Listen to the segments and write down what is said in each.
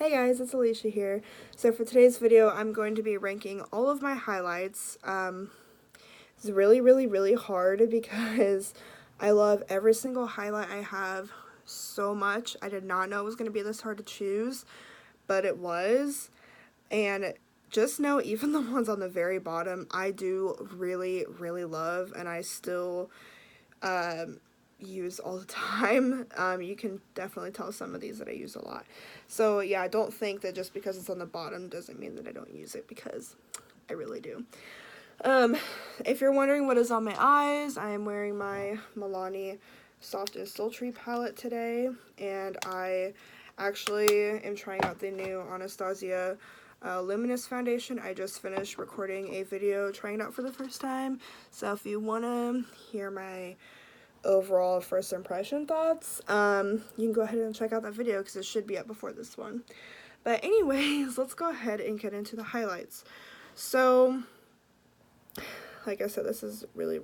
Hey guys, it's Alicia here. So for today's video, I'm going to be ranking all of my highlights. It's really hard because I love every single highlight I have so much. I did not know it was going to be this hard to choose, but it was. And just know, even the ones on the very bottom, I do really love, and I still use all the time. You can definitely tell some of these that I use a lot. So yeah, don't think that just because it's on the bottom doesn't mean that I don't use it, because I really do. If you're wondering what is on my eyes, I am wearing my Milani Soft and Sultry palette today, and I actually am trying out the new Anastasia Luminous foundation. I just finished recording a video trying it out for the first time, so if you want to hear my overall first impression thoughts, you can go ahead and check out that video because it should be up before this one. But anyways, let's go ahead and get into the highlights. So, like I said, this is really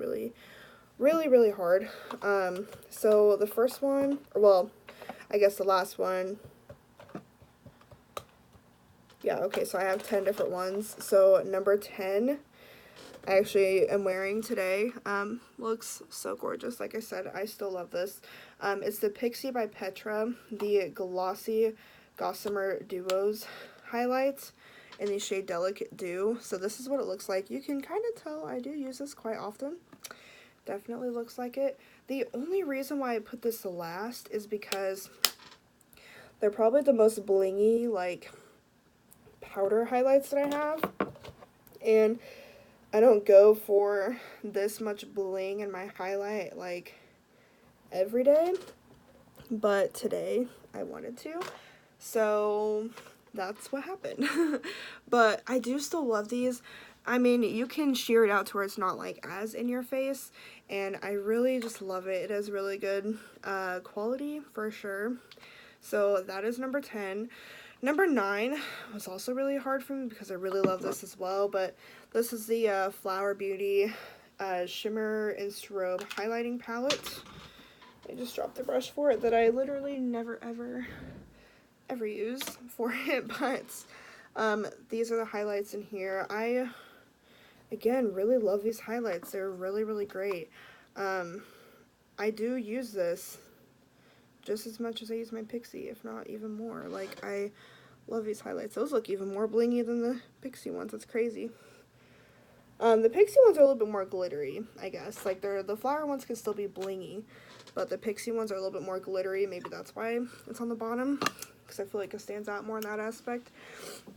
hard. So the first one, well, I guess the last one, yeah, okay, so I have 10 different ones. So number 10, I actually am wearing today. Looks so gorgeous. Like I said, I still love this. It's the Pixi by Petra, the Glossy Gossamer Duos highlights in the shade Delicate Dew. So this is what it looks like. You can kind of tell I do use this quite often. Definitely looks like it. The only reason why I put this last is because they're probably the most blingy, like, powder highlights that I have. And I don't go for this much bling in my highlight, like, every day, but today I wanted to, so that's what happened. But I do still love these. I mean, you can sheer it out to where it's not, like, as in your face, and I really just love it. It has really good quality, for sure. So that is number 10. Number 9 was also really hard for me because I really love this as well, but this is the Flower Beauty Shimmer and Strobe Highlighting Palette. I just dropped the brush for it that I literally never ever use for it, but these are the highlights in here. I, again, really love these highlights. They're really great. I do use this just as much as I use my Pixi, if not even more. Like, I love these highlights. Those look even more blingy than the Pixi ones. That's crazy. The Pixi ones are a little bit more glittery, I guess. Like, the flower ones can still be blingy, but the Pixi ones are a little bit more glittery. Maybe that's why it's on the bottom, because I feel like it stands out more in that aspect.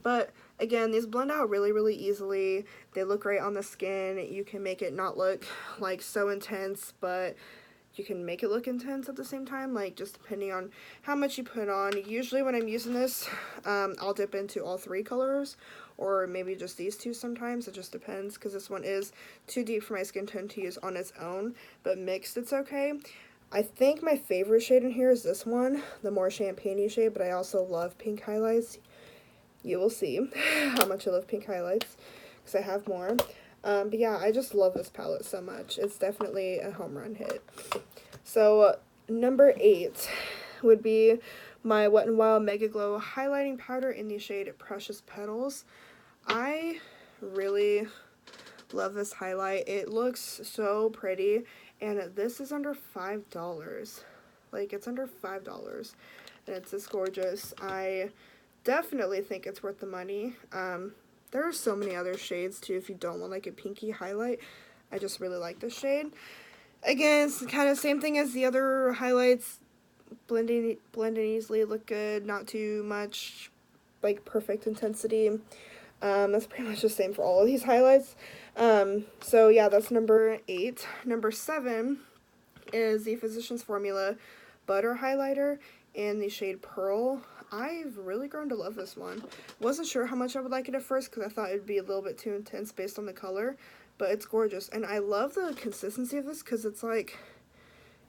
But again, these blend out really easily. They look great on the skin. You can make it not look, like, so intense, but you can make it look intense at the same time, like, just depending on how much you put on. Usually when I'm using this, I'll dip into all 3 colors, or maybe just these 2 sometimes. It just depends, because this one is too deep for my skin tone to use on its own, but mixed it's okay. I think my favorite shade in here is this one, the more champagne-y shade, but I also love pink highlights. You will see how much I love pink highlights, because I have more. But yeah, I just love this palette so much. It's definitely a home run hit. So number 8 would be my Wet n Wild Mega Glow highlighting powder in the shade Precious Petals. I really love this highlight. It looks so pretty, and this is under $5. Like, it's under $5, and it's this gorgeous. I definitely think it's worth the money. There are so many other shades too if you don't want, like, a pinky highlight. I just really like this shade. Again, it's kind of same thing as the other highlights. Blend in easily, look good, not too much, like, perfect intensity. That's pretty much the same for all of these highlights. So yeah, that's number 8. Number 7 is the Physicians Formula Butter Highlighter in the shade Pearl. I've really grown to love this one. Wasn't sure how much I would like it at first because I thought it would be a little bit too intense based on the color, but it's gorgeous. And I love the consistency of this because it's like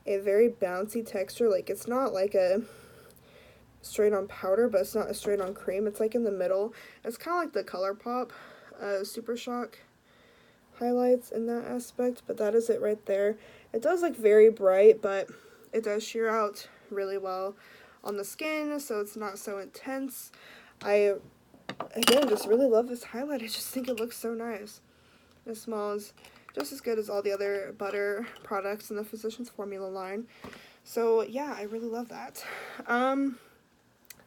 a very bouncy texture. Like, it's not like a straight on powder, but it's not a straight on cream. It's like in the middle. It's kind of like the ColourPop Super Shock highlights in that aspect, but that is it right there. It does look very bright, but it does sheer out really well on the skin, so it's not so intense. I, again, just really love this highlight. I just think it looks so nice. It smells just as good as all the other butter products in the Physicians Formula line. So yeah, I really love that.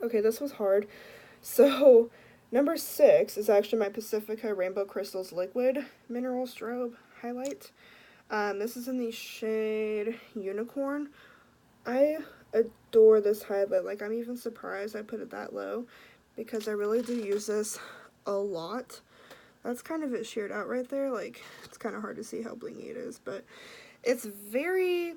Okay, this was hard. So number 6 is actually my Pacifica Rainbow Crystals Liquid Mineral Strobe Highlight. This is in the shade Unicorn. I adore this highlight. Like, I'm even surprised I put it that low because I really do use this a lot. That's kind of it sheared out right there. Like, it's kind of hard to see how blingy it is, but it's very,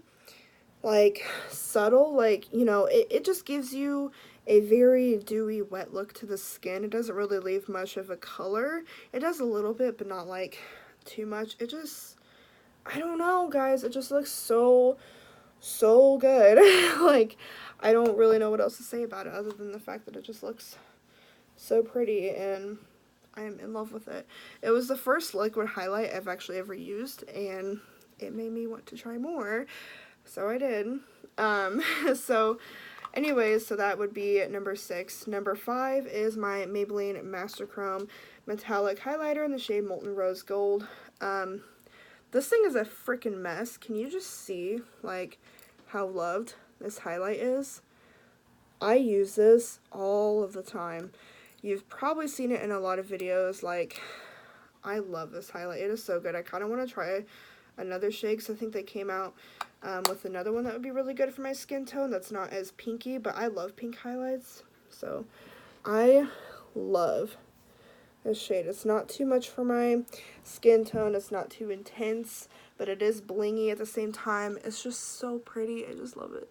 like, subtle. Like, you know, it just gives you a very dewy, wet look to the skin. It doesn't really leave much of a color. It does a little bit, but not, like, too much. It just, I don't know, guys. It just looks so good. Like, I don't really know what else to say about it other than the fact that it just looks so pretty, and I am in love with it. It was the first liquid highlight I've actually ever used, and it made me want to try more, so I did. So anyways, so that would be number 6. Number 5 is my Maybelline Master Chrome Metallic Highlighter in the shade Molten Rose Gold. This thing is a freaking mess. Can you just see, like, how loved this highlight is? I use this all of the time. You've probably seen it in a lot of videos. Like, I love this highlight. It is so good. I kind of want to try another shade because I think they came out with another one that would be really good for my skin tone that's not as pinky, but I love pink highlights. So, I love this shade. It's not too much for my skin tone. It's not too intense, but it is blingy at the same time. It's just so pretty. I just love it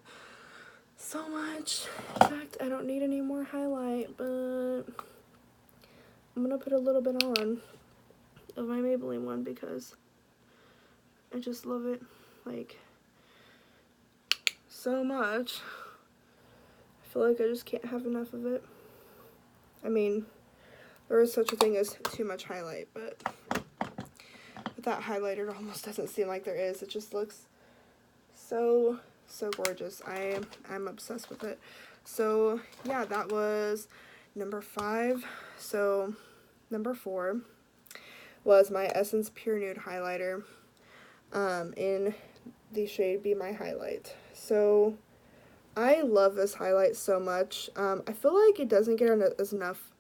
so much. In fact, I don't need any more highlight, but I'm gonna put a little bit on of my Maybelline one because I just love it, like, so much. I feel like I just can't have enough of it. I mean, there is such a thing as too much highlight, but with that highlighter, it almost doesn't seem like there is. It just looks so gorgeous. I'm obsessed with it. So yeah, that was number 5. So number 4 was my Essence Pure Nude highlighter in the shade Be My Highlight. So I love this highlight so much. I feel like it doesn't get enough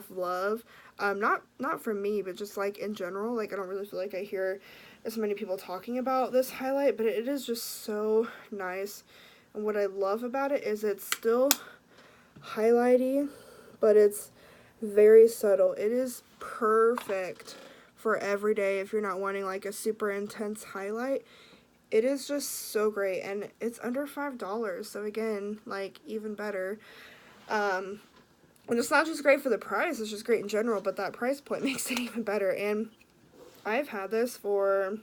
love. Not from me, but just like in general. Like, I don't really feel like I hear as many people talking about this highlight, but it is just so nice. And what I love about it is it's still highlighty, but it's very subtle. It is perfect for every day if you're not wanting like a super intense highlight. It is just so great, and it's under $5, so again, like, even better. And it's not just great for the price, it's just great in general, but that price point makes it even better. And I've had this for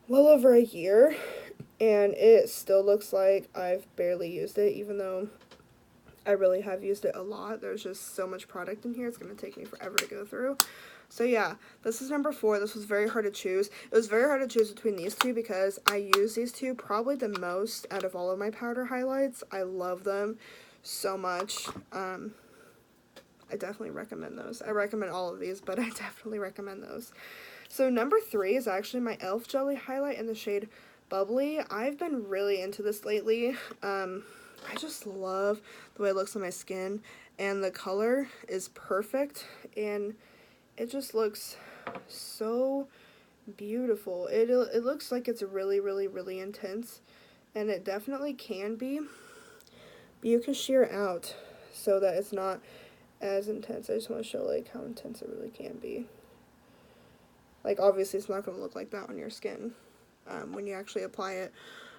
well over a year, and it still looks like I've barely used it, even though I really have used it a lot. There's just so much product in here, it's going to take me forever to go through. So yeah, this is number 4. This was very hard to choose. It was very hard to choose between these two because I use these two probably the most out of all of my powder highlights. I love them so much. I definitely recommend those. I recommend all of these, but I definitely recommend those. So number 3 is actually my e.l.f. Jelly highlight in the shade Bubbly. I've been really into this lately. I just love the way it looks on my skin, and the color is perfect, and it just looks so beautiful. It looks like it's really intense, and it definitely can be, but you can sheer out so that it's not as intense. I just want to show like how intense it really can be. Like, obviously it's not going to look like that on your skin when you actually apply it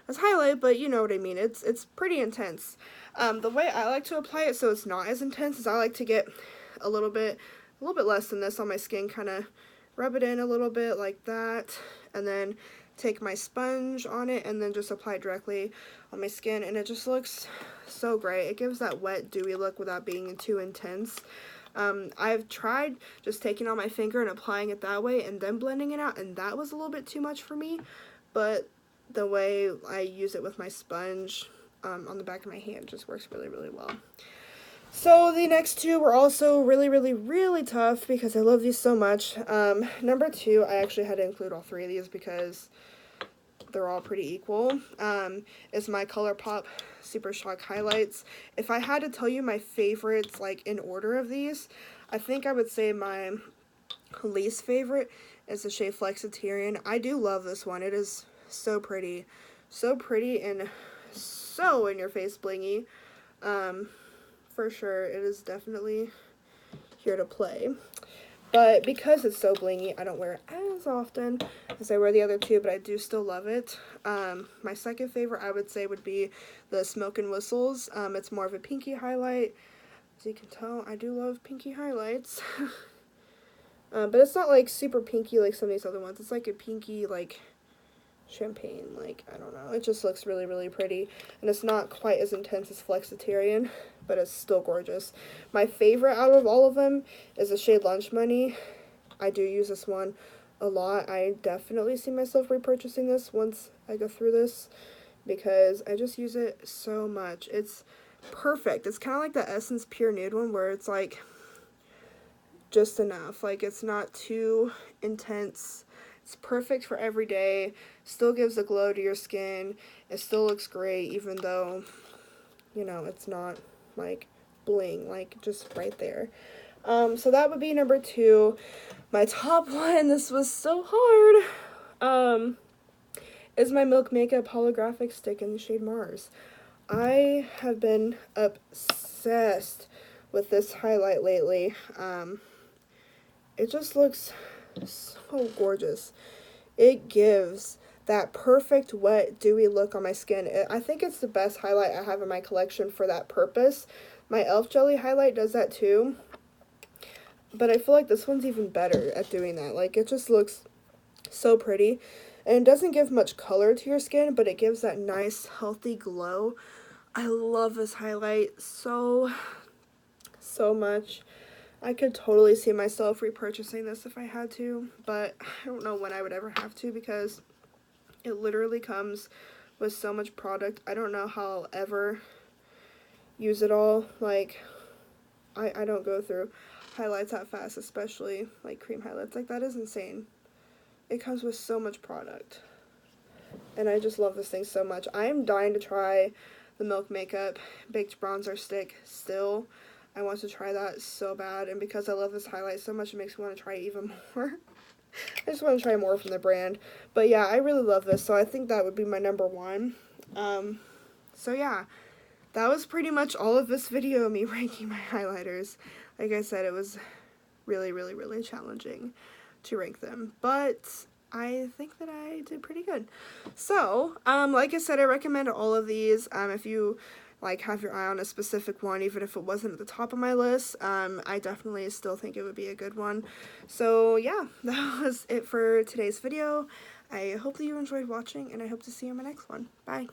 as highlight, but you know what I mean. It's pretty intense. The way I like to apply it so it's not as intense is I like to get a little bit less than this on my skin, kind of rub it in a little bit like that, and then take my sponge on it and then just apply it directly on my skin, and it just looks so great. It gives that wet, dewy look without being too intense. I've tried just taking on my finger and applying it that way and then blending it out, and that was a little bit too much for me, but the way I use it with my sponge on the back of my hand just works really well. So the next two were also really, really, really tough because I love these so much. Number two, I actually had to include all three of these because they're all pretty equal. Is my ColourPop Super Shock Highlights. If I had to tell you my favorites, like in order of these, I think I would say my least favorite is the shade Flexitarian. I do love this one. It is so pretty. So pretty and so in your face blingy. For sure, it is definitely here to play. But because it's so blingy, I don't wear it as often as I wear the other two, but I do still love it. My second favorite, I would say, would be the Smoke and Whistles. It's more of a pinky highlight. As you can tell, I do love pinky highlights. But it's not like super pinky like some of these other ones. It's like a pinky, like champagne, like, I don't know. It just looks really, really pretty. And it's not quite as intense as Flexitarian, but it's still gorgeous. My favorite out of all of them is the shade Lunch Money. I do use this one a lot. I definitely see myself repurchasing this once I go through this because I just use it so much. It's perfect. It's kind of like the Essence Pure Nude one where it's like just enough. Like, it's not too intense. It's perfect for every day. Still gives a glow to your skin. It still looks great even though, you know, it's not like bling, like just right there. So that would be number two. My top one, this was so hard, is my Milk Makeup Holographic Stick in the shade Mars. I have been obsessed with this highlight lately. It just looks so gorgeous. It gives that perfect wet dewy look on my skin. I think it's the best highlight I have in my collection for that purpose. My Elf Jelly highlight does that too, but I feel like this one's even better at doing that. Like, it just looks so pretty, and it doesn't give much color to your skin, but it gives that nice healthy glow. I love this highlight so much. I could totally see myself repurchasing this if I had to, but I don't know when I would ever have to because it literally comes with so much product. I don't know how I'll ever use it all. Like, I don't go through highlights that fast, especially like cream highlights. Like, that is insane. It comes with so much product, and I just love this thing so much. I am dying to try the Milk Makeup Baked Bronzer Stick still. I want to try that so bad, and because I love this highlight so much, it makes me want to try it even more. I just want to try more from the brand. But yeah, I really love this, so I think that would be my number one. So yeah, that was pretty much all of this video, me ranking my highlighters. Like I said, it was really, really, really challenging to rank them, but I think that I did pretty good. So, like I said, I recommend all of these. If you like have your eye on a specific one, even if it wasn't at the top of my list, I definitely still think it would be a good one. So yeah, that was it for today's video. I hope that you enjoyed watching, and I hope to see you in my next one. Bye.